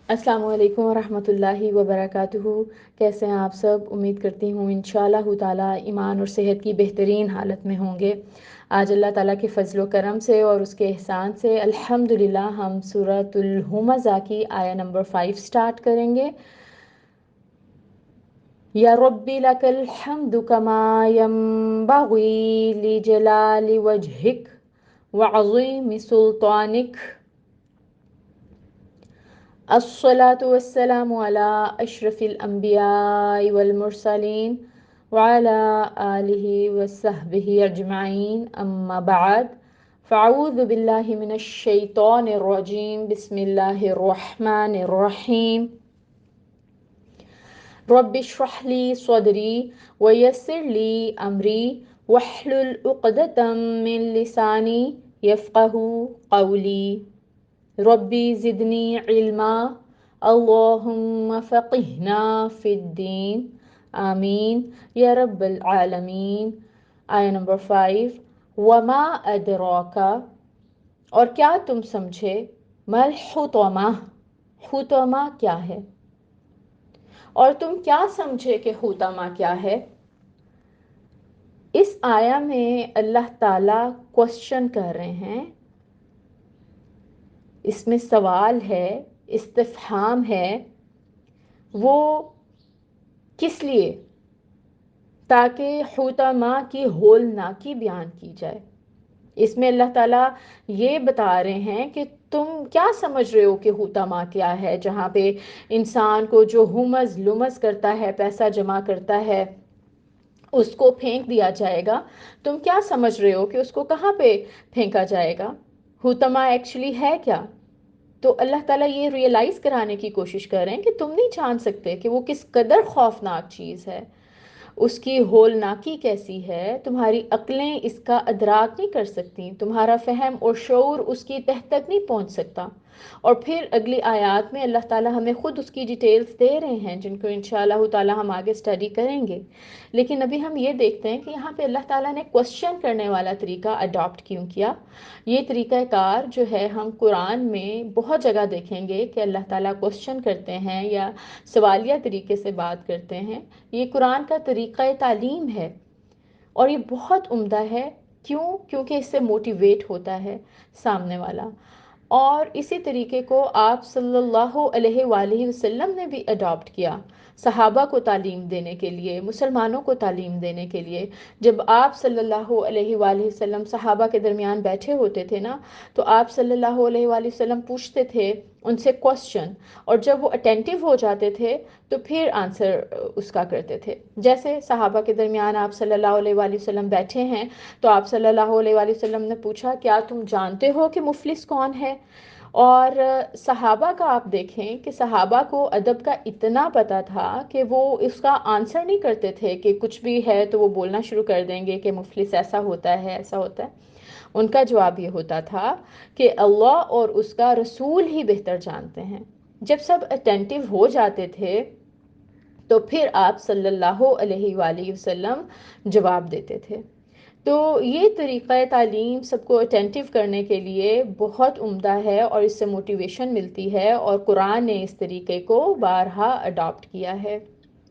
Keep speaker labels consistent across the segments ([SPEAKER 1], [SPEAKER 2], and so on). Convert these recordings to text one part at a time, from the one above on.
[SPEAKER 1] السلام علیکم ورحمۃ اللہ وبرکاتہ۔ کیسے ہیں آپ سب؟ امید کرتی ہوں انشاءاللہ تعالی ایمان اور صحت کی بہترین حالت میں ہوں گے۔ آج اللہ تعالیٰ کے فضل و کرم سے اور اس کے احسان سے الحمدللہ ہم سورۃ الہمزہ کی آیہ نمبر 5 سٹارٹ کریں گے۔ یا ربی لک الحمد کما ینبغی لجلال وجہک وعظیم سلطانک، الصلاة والسلام على اشرف الانبیاء والمرسلین وعلى آلہ وصحبہ اجمعین، اما بعد فاعوذ باللہ من الشیطان الرجیم، بسم اللہ الرحمن الرحیم۔ رب اشرح لی صدری ویسر لی امری واحلل عقدۃ من لسانی یفقہوا قولی۔ ربی زدنی علما، اللہم فقہنا فی الدین، آمین یا رب العالمین۔ آیہ نمبر 5، وما ادراک، اور کیا تم سمجھے، مل حطمہ، حطمہ کیا ہے، اور تم کیا سمجھے کہ حطمہ کیا ہے۔ اس آیہ میں اللہ تعالیٰ کوشچن کر رہے ہیں، اس میں سوال ہے، استفہام ہے، وہ کس لیے؟ تاکہ حطمہ کی ہولناکی بیان کی جائے۔ اس میں اللہ تعالیٰ یہ بتا رہے ہیں کہ تم کیا سمجھ رہے ہو کہ حطمہ کیا ہے، جہاں پہ انسان کو جو ہمز لمز کرتا ہے، پیسہ جمع کرتا ہے، اس کو پھینک دیا جائے گا۔ تم کیا سمجھ رہے ہو کہ اس کو کہاں پہ پھینکا جائے گا؟ حطمہ ایکچولی ہے کیا؟ تو اللہ تعالیٰ یہ ریئلائز کرانے کی کوشش کر رہے ہیں کہ تم نہیں جان سکتے کہ وہ کس قدر خوفناک چیز ہے، اس کی ہولناکی کیسی ہے، تمہاری عقلیں اس کا ادراک نہیں کر سکتی، تمہارا فہم اور شعور اس کی تہ تک نہیں پہنچ سکتا۔ اور پھر اگلی آیات میں اللہ تعالیٰ ہمیں خود اس کی ڈیٹیلز دے رہے ہیں، جن کو انشاءاللہ تعالیٰ ہم آگے سٹڈی کریں گے۔ لیکن ابھی ہم یہ دیکھتے ہیں کہ یہاں پہ اللہ تعالیٰ نے کوشچن کرنے والا طریقہ اڈاپٹ کیوں کیا۔ یہ طریقہ کار جو ہے ہم قرآن میں بہت جگہ دیکھیں گے کہ اللہ تعالیٰ کوشچن کرتے ہیں یا سوالیہ طریقے سے بات کرتے ہیں۔ یہ قرآن کا طریقہ تعلیم ہے اور یہ بہت عمدہ ہے۔ کیوں؟ کیونکہ اس سے موٹیویٹ ہوتا ہے سامنے والا۔ اور اسی طریقے کو آپ صلی اللہ علیہ وآلہ وسلم نے بھی اڈاپٹ کیا، صحابہ کو تعلیم دینے کے لیے، مسلمانوں کو تعلیم دینے کے لیے۔ جب آپ صلی اللہ علیہ وآلہ وسلم صحابہ کے درمیان بیٹھے ہوتے تھے نا، تو آپ صلی اللہ علیہ وآلہ وسلم پوچھتے تھے ان سے کوسچن، اور جب وہ اٹینٹیو ہو جاتے تھے تو پھر آنسر اس کا کرتے تھے۔ جیسے صحابہ کے درمیان آپ صلی اللہ علیہ وآلہ وسلم بیٹھے ہیں، تو آپ صلی اللہ علیہ وآلہ وسلم نے پوچھا، کیا تم جانتے ہو کہ مفلس کون ہے؟ اور صحابہ کا آپ دیکھیں کہ صحابہ کو ادب کا اتنا پتہ تھا کہ وہ اس کا آنسر نہیں کرتے تھے کہ کچھ بھی ہے تو وہ بولنا شروع کر دیں گے کہ مفلس ایسا ہوتا ہے، ایسا ہوتا ہے۔ ان کا جواب یہ ہوتا تھا کہ اللہ اور اس کا رسول ہی بہتر جانتے ہیں۔ جب سب اٹینٹیو ہو جاتے تھے تو پھر آپ صلی اللہ علیہ وآلہ وسلم جواب دیتے تھے۔ تو یہ طریقہ تعلیم سب کو اٹینٹیو کرنے کے لیے بہت عمدہ ہے اور اس سے موٹیویشن ملتی ہے، اور قرآن نے اس طریقے کو بارہا اڈاپٹ کیا ہے۔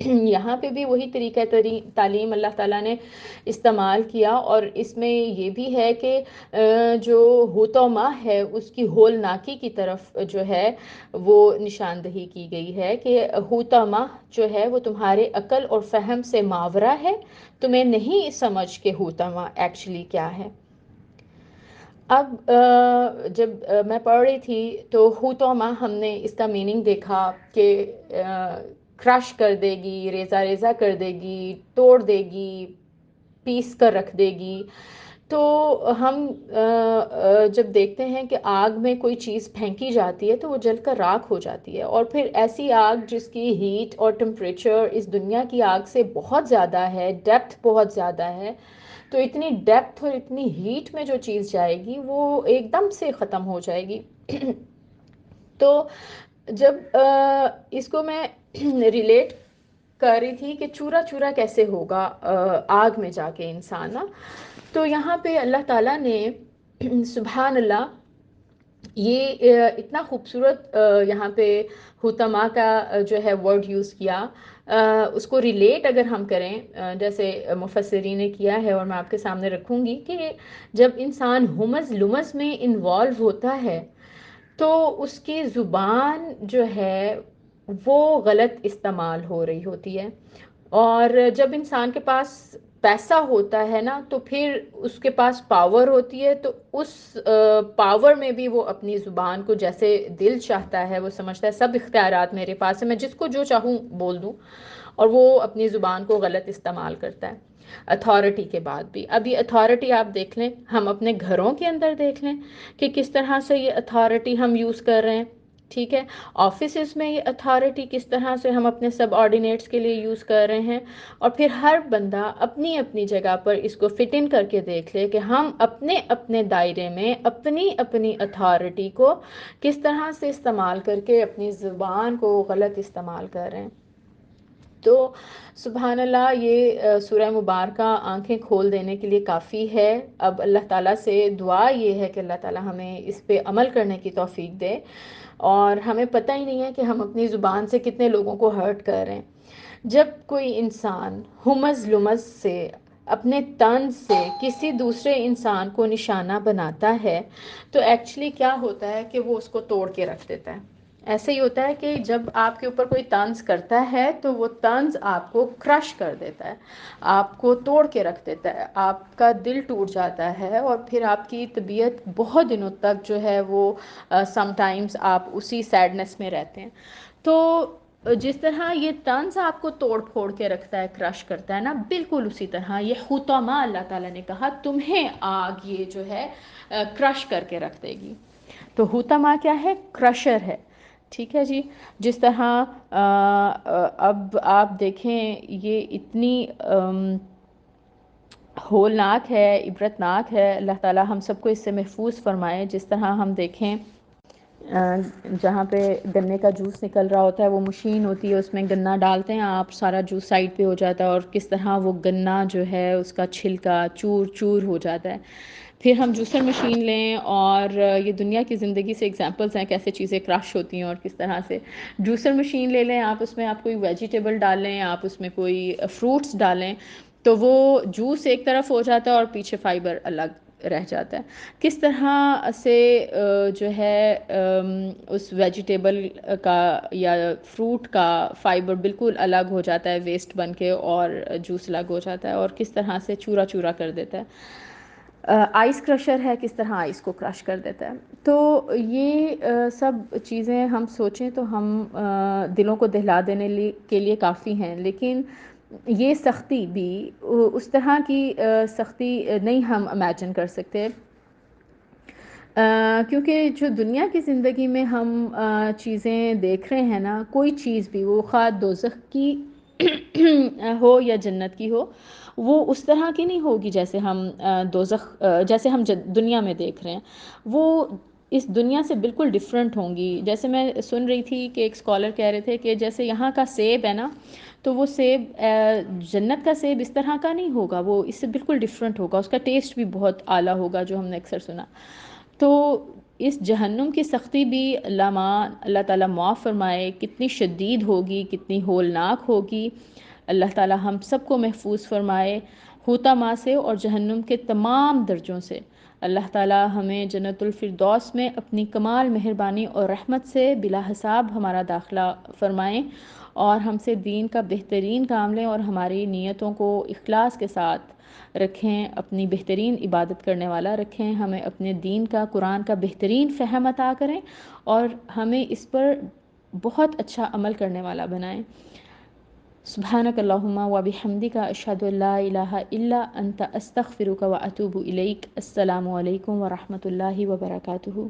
[SPEAKER 1] یہاں پہ بھی وہی طریقہ تعلیم اللہ تعالیٰ نے استعمال کیا، اور اس میں یہ بھی ہے کہ جو حطمہ ہے اس کی ہولناکی کی طرف جو ہے وہ نشاندہی کی گئی ہے کہ حطمہ جو ہے وہ تمہارے عقل اور فہم سے ماورا ہے، تمہیں نہیں سمجھ کہ حطمہ ایکچولی کیا ہے۔ اب جب میں پڑھ رہی تھی تو حطمہ ہم نے اس کا میننگ دیکھا کہ کرش کر دے گی، ریزہ ریزہ کر دے گی، توڑ دے گی، پیس کر رکھ دے گی۔ تو ہم جب دیکھتے ہیں کہ آگ میں کوئی چیز پھینکی جاتی ہے تو وہ جل کر راکھ ہو جاتی ہے، اور پھر ایسی آگ جس کی ہیٹ اور ٹمپریچر اس دنیا کی آگ سے بہت زیادہ ہے، ڈیپتھ بہت زیادہ ہے، تو اتنی ڈیپتھ اور اتنی ہیٹ میں جو چیز جائے گی وہ ایک دم سے ختم ہو جائے گی۔ تو جب اس کو میں ریلیٹ کر رہی تھی کہ چورا چورا کیسے ہوگا آگ میں جا کے انسان نا، تو یہاں پہ اللہ تعالیٰ نے سبحان اللہ یہ اتنا خوبصورت یہاں پہ حتما کا جو ہے ورڈ یوز کیا، اس کو ریلیٹ اگر ہم کریں جیسے مفسرین نے کیا ہے، اور میں آپ کے سامنے رکھوں گی کہ جب انسان ہمز لمز میں انوالو ہوتا ہے تو اس کی زبان جو ہے وہ غلط استعمال ہو رہی ہوتی ہے، اور جب انسان کے پاس پیسہ ہوتا ہے نا تو پھر اس کے پاس پاور ہوتی ہے، تو اس پاور میں بھی وہ اپنی زبان کو جیسے دل چاہتا ہے، وہ سمجھتا ہے سب اختیارات میرے پاس ہے، میں جس کو جو چاہوں بول دوں، اور وہ اپنی زبان کو غلط استعمال کرتا ہے اتھارٹی کے بعد بھی۔ اب یہ اتھارٹی آپ دیکھ لیں، ہم اپنے گھروں کے اندر دیکھ لیں کہ کس طرح سے یہ اتھارٹی ہم یوز کر رہے ہیں، ٹھیک ہے؟ آفیسز میں یہ اتھارٹی کس طرح سے ہم اپنے سب آرڈینیٹس کے لیے یوز کر رہے ہیں، اور پھر ہر بندہ اپنی اپنی جگہ پر اس کو فٹ ان کر کے دیکھ لے کہ ہم اپنے اپنے دائرے میں اپنی اپنی اتھارٹی کو کس طرح سے استعمال کر کے اپنی زبان کو غلط استعمال کر رہے ہیں۔ تو سبحان اللہ، یہ سورہ مبارکہ آنکھیں کھول دینے کے لیے کافی ہے۔ اب اللہ تعالیٰ سے دعا یہ ہے کہ اللہ تعالیٰ ہمیں اس پہ عمل کرنے کی توفیق دے، اور ہمیں پتہ ہی نہیں ہے کہ ہم اپنی زبان سے کتنے لوگوں کو ہرٹ کر رہے ہیں۔ جب کوئی انسان ہمز لمز سے، اپنے طنز سے کسی دوسرے انسان کو نشانہ بناتا ہے تو ایکچولی کیا ہوتا ہے کہ وہ اس کو توڑ کے رکھ دیتا ہے۔ ایسے ہی ہوتا ہے کہ جب آپ کے اوپر کوئی طنز کرتا ہے تو وہ طنز آپ کو کرش کر دیتا ہے، آپ کو توڑ کے رکھ دیتا ہے، آپ کا دل ٹوٹ جاتا ہے، اور پھر آپ کی طبیعت بہت دنوں تک جو ہے وہ سم ٹائمز آپ اسی سیڈنس میں رہتے ہیں۔ تو جس طرح یہ طنز آپ کو توڑ پھوڑ کے رکھتا ہے، کرش کرتا ہے نا، بالکل اسی طرح یہ حطامہ اللہ تعالیٰ نے کہا تمہیں آگ یہ جو ہے کرش کر کے رکھ دے گی۔ تو حطامہ کیا ہے؟ کرشر ہے، ٹھیک ہے جی۔ جس طرح اب آپ دیکھیں یہ اتنی ہولناک ہے، عبرتناک ہے، اللہ تعالیٰ ہم سب کو اس سے محفوظ فرمائے۔ جس طرح ہم دیکھیں جہاں پہ گنے کا جوس نکل رہا ہوتا ہے، وہ مشین ہوتی ہے، اس میں گنا ڈالتے ہیں آپ، سارا جوس سائڈ پہ ہو جاتا ہے، اور کس طرح وہ گنا جو ہے اس کا چھلکا چور چور ہو جاتا ہے۔ پھر ہم جوسر مشین لیں، اور یہ دنیا کی زندگی سے ایگزامپلس ہیں کیسے چیزیں کرش ہوتی ہیں اور کس طرح سے۔ جوسر مشین لے لیں آپ، اس میں آپ کوئی ویجیٹیبل ڈالیں، آپ اس میں کوئی فروٹس ڈالیں، تو وہ جوس ایک طرف ہو جاتا ہے اور پیچھے فائبر الگ رہ جاتا ہے۔ کس طرح سے جو ہے اس ویجیٹیبل کا یا فروٹ کا فائبر بالکل الگ ہو جاتا ہے ویسٹ بن کے، اور جوس الگ ہو جاتا ہے، اور کس طرح سے چورا چورا کر دیتا ہے۔ آئس کرشر ہے، کس طرح آئس کو کرش کر دیتا ہے۔ تو یہ سب چیزیں ہم سوچیں تو ہم دلوں کو دہلا دینے کے لیے کافی ہیں، لیکن یہ سختی بھی اس طرح کی سختی نہیں ہم امیجن کر سکتے، کیونکہ جو دنیا کی زندگی میں ہم چیزیں دیکھ رہے ہیں نا، کوئی چیز بھی وہ خواہ دوزخ کی ہو یا جنت کی ہو، وہ اس طرح کی نہیں ہوگی جیسے ہم دوزخ جیسے ہم دنیا میں دیکھ رہے ہیں، وہ اس دنیا سے بالکل ڈیفرنٹ ہوں گی۔ جیسے میں سن رہی تھی کہ ایک اسکالر کہہ رہے تھے کہ جیسے یہاں کا سیب ہے نا، تو وہ سیب جنت کا سیب اس طرح کا نہیں ہوگا، وہ اس سے بالکل ڈیفرنٹ ہوگا، اس کا ٹیسٹ بھی بہت اعلیٰ ہوگا، جو ہم نے اکثر سنا۔ تو اس جہنم کی سختی بھی اللہ تعالیٰ معاف فرمائے کتنی شدید ہوگی، کتنی ہولناک ہوگی۔ اللہ تعالیٰ ہم سب کو محفوظ فرمائے حطامہ سے اور جہنم کے تمام درجوں سے۔ اللہ تعالیٰ ہمیں جنت الفردوس میں اپنی کمال مہربانی اور رحمت سے بلا حساب ہمارا داخلہ فرمائیں، اور ہم سے دین کا بہترین کام لیں، اور ہماری نیتوں کو اخلاص کے ساتھ رکھیں، اپنی بہترین عبادت کرنے والا رکھیں، ہمیں اپنے دین کا، قرآن کا بہترین فہم عطا کریں، اور ہمیں اس پر بہت اچھا عمل کرنے والا بنائیں۔ سبحانک اللہم و بحمدک، اشہد ان لا الہ الا انت، استغفرک و اتوب الیک۔ السلام علیکم ورحمۃ اللہ وبرکاتہ۔